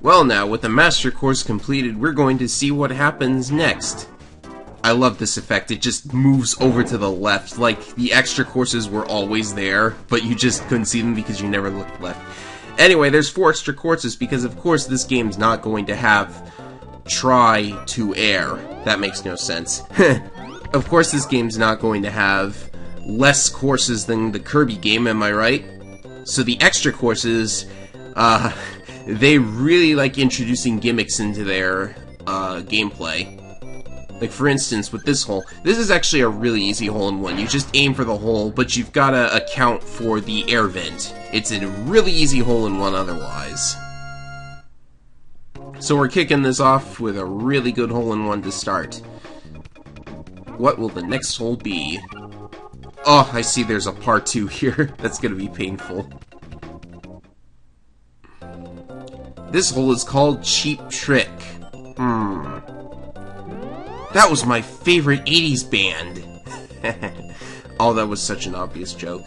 Well now, with the master course completed, we're going to see what happens next. I love this effect, it just moves over to the left, like the extra courses were always there, but you just couldn't see them because you never looked left. Anyway, there's 4 extra courses because of course this game's not going to have try to air. That makes no sense. Of course this game's not going to have less courses than the Kirby game, am I right? So the extra courses, they really like introducing gimmicks into their gameplay. Like for instance, with this hole, this is actually a really easy hole-in-one. You just aim for the hole, but you've got to account for the air vent. It's a really easy hole-in-one otherwise. So we're kicking this off with a really good hole-in-one to start. What will the next hole be? Oh, I see there's a part 2 here. That's gonna be painful. This hole is called Cheap Trick. That was my favorite 80s band. Oh, that was such an obvious joke.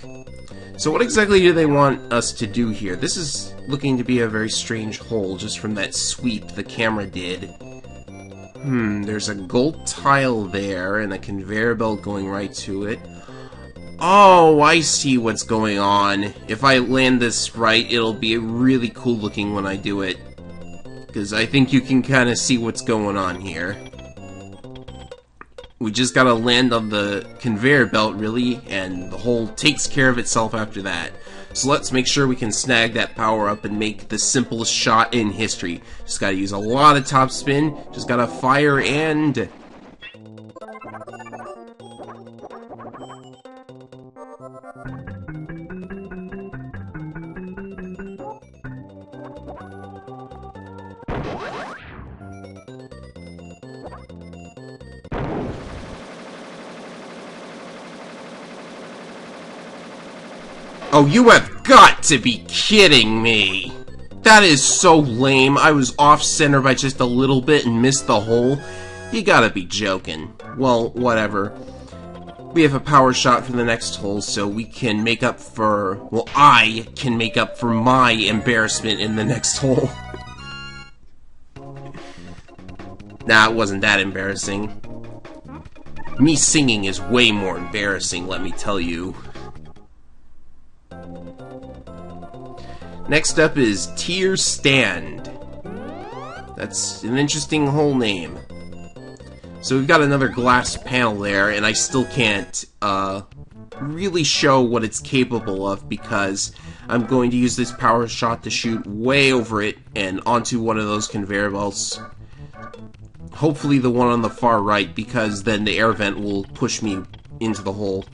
So what exactly do they want us to do here? This is looking to be a very strange hole, just from that sweep the camera did. There's a gold tile there, and a conveyor belt going right to it. Oh, I see what's going on. If I land this right, it'll be really cool looking when I do it. Because I think you can kind of see what's going on here. We just gotta land on the conveyor belt, really, and the hole takes care of itself after that. So let's make sure we can snag that power-up and make the simplest shot in history. Just gotta use a lot of top spin, just gotta fire and... Oh, you have got to be kidding me! That is so lame. I was off-center by just a little bit and missed the hole. You gotta be joking. Well, whatever. We have a power shot for the next hole, so we can make up for... Well, I can make up for my embarrassment in the next hole. Nah, it wasn't that embarrassing. Me singing is way more embarrassing, let me tell you. Next up is Tiar Stand. That's an interesting hole name. So we've got another glass panel there, and I still can't really show what it's capable of because I'm going to use this power shot to shoot way over it and onto one of those conveyor belts. Hopefully the one on the far right, because then the air vent will push me into the hole.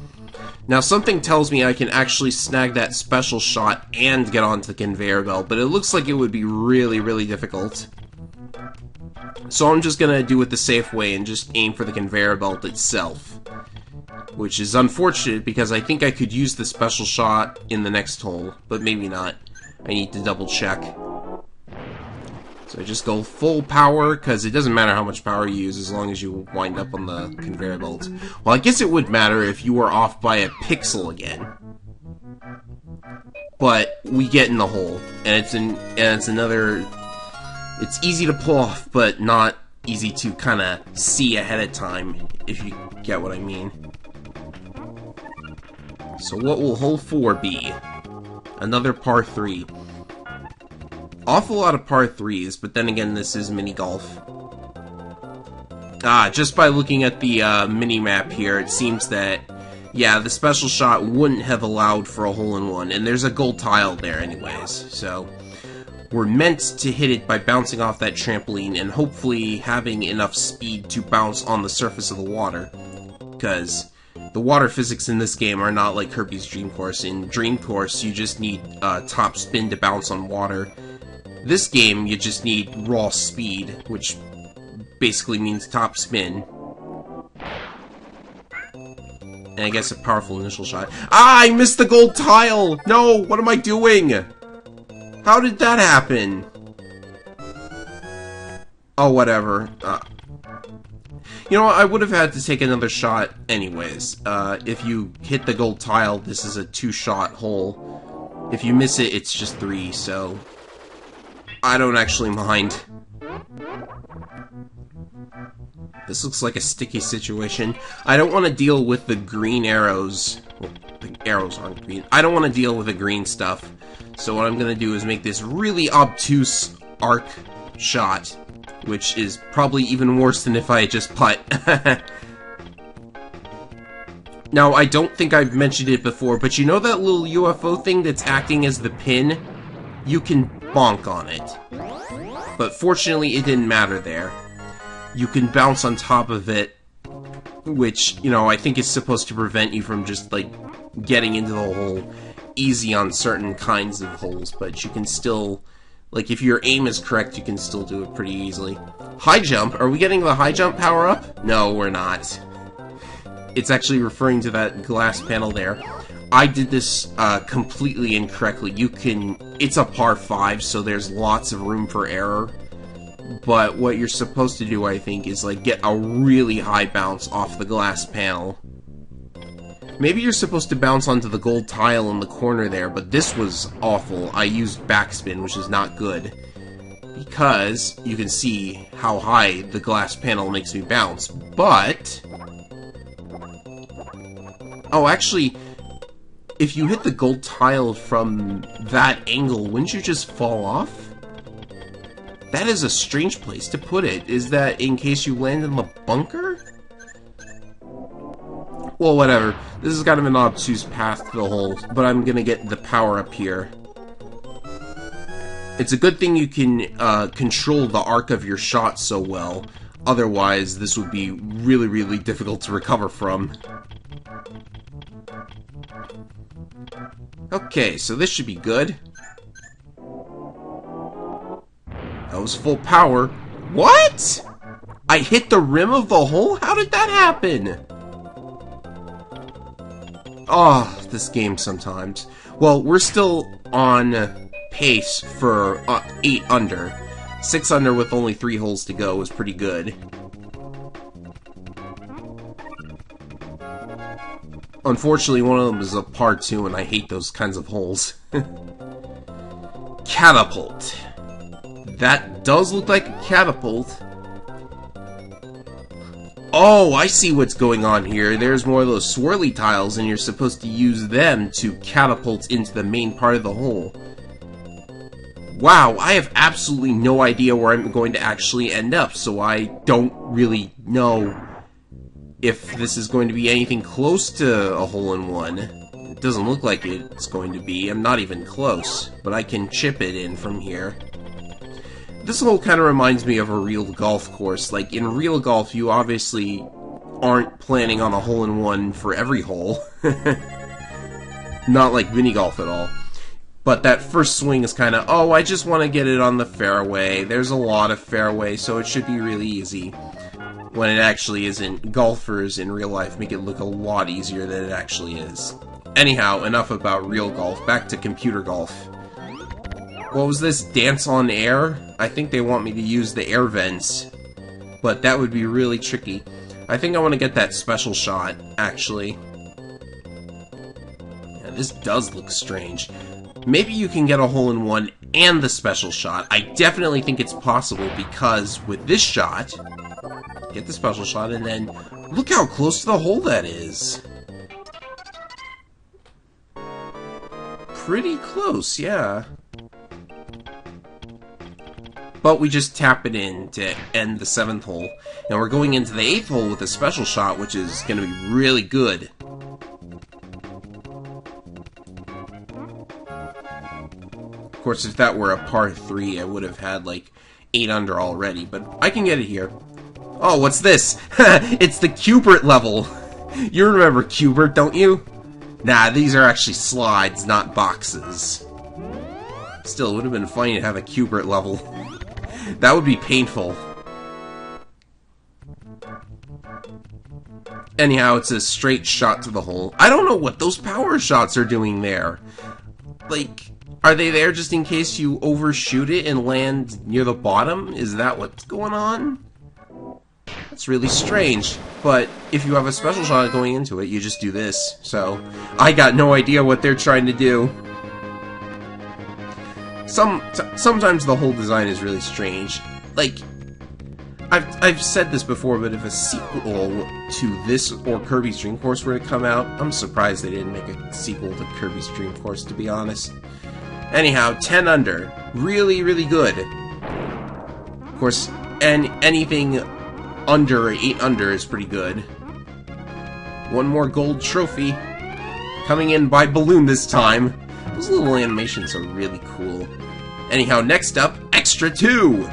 Now, something tells me I can actually snag that special shot and get onto the conveyor belt, but it looks like it would be really, really difficult. So I'm just gonna do it the safe way and just aim for the conveyor belt itself. Which is unfortunate, because I think I could use the special shot in the next hole, but maybe not. I need to double check. So I just go full power, because it doesn't matter how much power you use as long as you wind up on the conveyor belt. Well, I guess it would matter if you were off by a pixel again. But we get in the hole, and it's another... It's easy to pull off, but not easy to kind of see ahead of time, if you get what I mean. So what will hole 4 be? Another par 3. Awful lot of par 3s, but then again, this is mini-golf. Just by looking at the mini-map here, it seems that, yeah, the special shot wouldn't have allowed for a hole-in-one, and there's a gold tile there anyways, so... We're meant to hit it by bouncing off that trampoline and hopefully having enough speed to bounce on the surface of the water. Because the water physics in this game are not like Kirby's Dream Course. In Dream Course, you just need top spin to bounce on water. This game, you just need raw speed, which basically means top spin. And I guess a powerful initial shot. I missed the gold tile! No, what am I doing? How did that happen? Oh, whatever. You know what, I would have had to take another shot anyways. If you hit the gold tile, this is a 2-shot hole. If you miss it, it's just 3, so... I don't actually mind. This looks like a sticky situation. I don't want to deal with the green arrows. Well, the arrows aren't green. I don't want to deal with the green stuff. So what I'm going to do is make this really obtuse arc shot, which is probably even worse than if I just putt. Now, I don't think I've mentioned it before, but you know that little UFO thing that's acting as the pin? You can bonk on it. But fortunately, it didn't matter there. You can bounce on top of it, which, you know, I think is supposed to prevent you from just, like, getting into the hole easy on certain kinds of holes, but you can still, like, if your aim is correct, you can still do it pretty easily. High jump? Are we getting the high jump power up? No, we're not. It's actually referring to that glass panel there. I did this completely incorrectly. It's a par 5, so there's lots of room for error. But what you're supposed to do, I think, is like get a really high bounce off the glass panel. Maybe you're supposed to bounce onto the gold tile in the corner there, but this was awful. I used backspin, which is not good. Because you can see how high the glass panel makes me bounce. But... oh, actually, if you hit the gold tile from that angle, wouldn't you just fall off? That is a strange place to put it. Is that in case you land in the bunker? Well, whatever. This is kind of an obtuse path to the hole, but I'm gonna get the power up here. It's a good thing you can control the arc of your shot so well. Otherwise, this would be really, really difficult to recover from. Okay, so this should be good. That was full power. What? I hit the rim of the hole? How did that happen? Oh, this game sometimes. Well, we're still on pace for 8 under. 6 under with only 3 holes to go is pretty good. Unfortunately, one of them is a par 2, and I hate those kinds of holes. Catapult. That does look like a catapult. Oh, I see what's going on here. There's more of those swirly tiles, and you're supposed to use them to catapult into the main part of the hole. Wow, I have absolutely no idea where I'm going to actually end up, so I don't really know if this is going to be anything close to a hole-in-one. It doesn't look like it's going to be. I'm not even close, but I can chip it in from here. This hole kind of reminds me of a real golf course. Like, in real golf, you obviously aren't planning on a hole-in-one for every hole. Not like mini-golf at all. But that first swing is kind of, oh, I just want to get it on the fairway. There's a lot of fairway, so it should be really easy. When it actually isn't. Golfers in real life make it look a lot easier than it actually is. Anyhow, enough about real golf. Back to computer golf. What was this? Dance on air? I think they want me to use the air vents. But that would be really tricky. I think I want to get that special shot, actually. Yeah, this does look strange. Maybe you can get a hole-in-one and the special shot. I definitely think it's possible because with this shot, get the special shot and then look how close to the hole that is. Pretty close, yeah. But we just tap it in to end the 7th hole. Now we're going into the 8th hole with a special shot, which is going to be really good. Of course, if that were a par 3, I would have had like 8 under already, but I can get it here. Oh, what's this? It's the Cubert level. You remember Cubert, don't you? Nah, these are actually slides, not boxes. Still, it would have been funny to have a Cubert level. That would be painful. Anyhow, it's a straight shot to the hole. I don't know what those power shots are doing there. Like, are they there just in case you overshoot it and land near the bottom? Is that what's going on? That's really strange. But if you have a special shot going into it, you just do this. So, I got no idea what they're trying to do. sometimes the whole design is really strange. Like, I've said this before, but if a sequel to this or Kirby's Dream Course were to come out, I'm surprised they didn't make a sequel to Kirby's Dream Course, to be honest. Anyhow, 10 under. Really, really good. Of course, and anything under 8 under is pretty good. One more gold trophy. Coming in by balloon this time. Those little animations are really cool. Anyhow, next up, Extra 2!